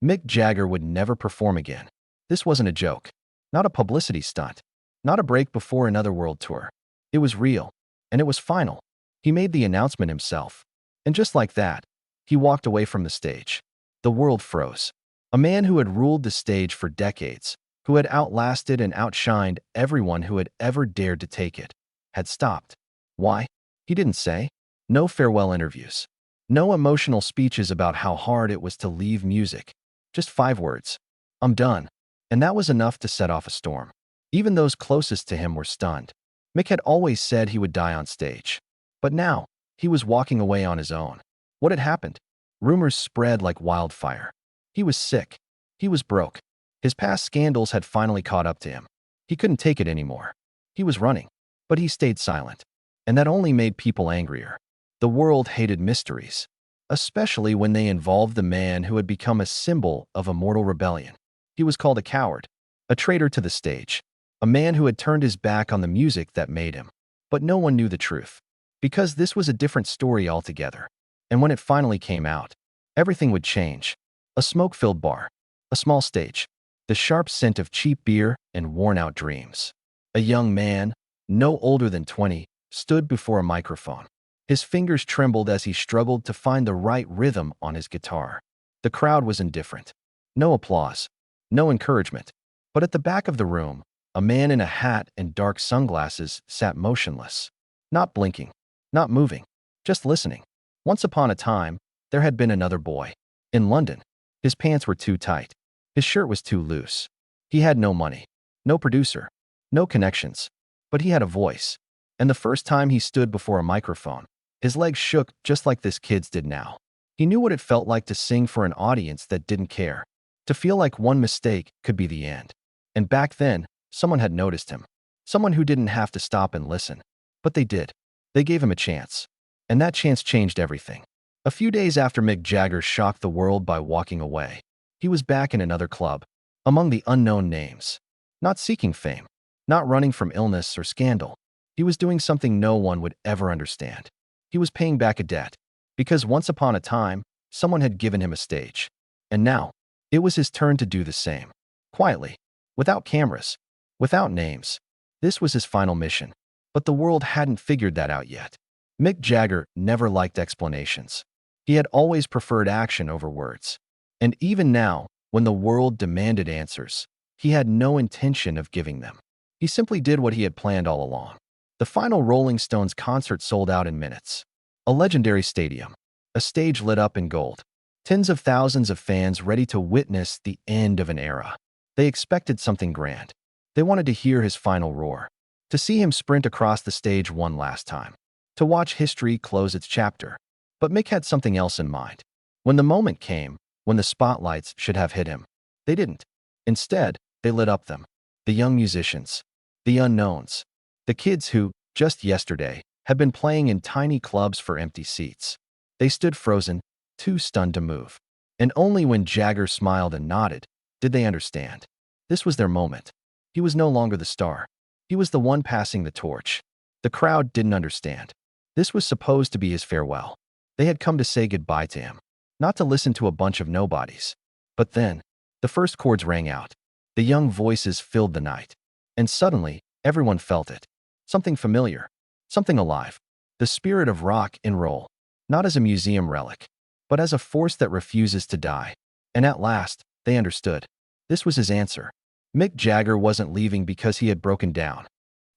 Mick Jagger would never perform again. This wasn't a joke, not a publicity stunt, not a break before another world tour. It was real, and it was final. He made the announcement himself. And just like that, he walked away from the stage. The world froze. A man who had ruled the stage for decades, who had outlasted and outshined everyone who had ever dared to take it, had stopped. Why? He didn't say. No farewell interviews. No emotional speeches about how hard it was to leave music. Just 5 words. I'm done. And that was enough to set off a storm. Even those closest to him were stunned. Mick had always said he would die on stage. But now, he was walking away on his own. What had happened? Rumors spread like wildfire. He was sick. He was broke. His past scandals had finally caught up to him. He couldn't take it anymore. He was running. But he stayed silent. And that only made people angrier. The world hated mysteries, especially when they involved the man who had become a symbol of immortal rebellion. He was called a coward, a traitor to the stage, a man who had turned his back on the music that made him. But no one knew the truth, because this was a different story altogether. And when it finally came out, everything would change. A smoke-filled bar, a small stage, the sharp scent of cheap beer and worn-out dreams. A young man, no older than 20, stood before a microphone. His fingers trembled as he struggled to find the right rhythm on his guitar. The crowd was indifferent. No applause, no encouragement. But at the back of the room, a man in a hat and dark sunglasses sat motionless. Not blinking, not moving, just listening. Once upon a time, there had been another boy. In London, his pants were too tight. His shirt was too loose. He had no money, no producer, no connections. But he had a voice. And the first time he stood before a microphone, his legs shook just like this kid's did now. He knew what it felt like to sing for an audience that didn't care, to feel like one mistake could be the end. And back then, someone had noticed him. Someone who didn't have to stop and listen. But they did. They gave him a chance. And that chance changed everything. A few days after Mick Jagger shocked the world by walking away, he was back in another club, among the unknown names. Not seeking fame, not running from illness or scandal. He was doing something no one would ever understand. He was paying back a debt, because once upon a time, someone had given him a stage. And now, it was his turn to do the same. Quietly, without cameras, without names. This was his final mission. But the world hadn't figured that out yet. Mick Jagger never liked explanations. He had always preferred action over words. And even now, when the world demanded answers, he had no intention of giving them. He simply did what he had planned all along. The final Rolling Stones concert sold out in minutes. A legendary stadium, a stage lit up in gold, tens of thousands of fans ready to witness the end of an era. They expected something grand. They wanted to hear his final roar, to see him sprint across the stage one last time, to watch history close its chapter. But Mick had something else in mind. When the moment came, when the spotlights should have hit him, they didn't. Instead, they lit up them. The young musicians, the unknowns, the kids who, just yesterday, had been playing in tiny clubs for empty seats. They stood frozen, too stunned to move. And only when Jagger smiled and nodded did they understand. This was their moment. He was no longer the star. He was the one passing the torch. The crowd didn't understand. This was supposed to be his farewell. They had come to say goodbye to him, not to listen to a bunch of nobodies. But then, the first chords rang out. The young voices filled the night. And suddenly, everyone felt it. Something familiar. Something alive. The spirit of rock and roll. Not as a museum relic, but as a force that refuses to die. And at last, they understood. This was his answer. Mick Jagger wasn't leaving because he had broken down.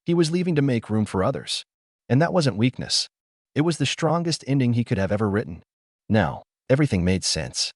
He was leaving to make room for others. And that wasn't weakness. It was the strongest ending he could have ever written. Now, everything made sense.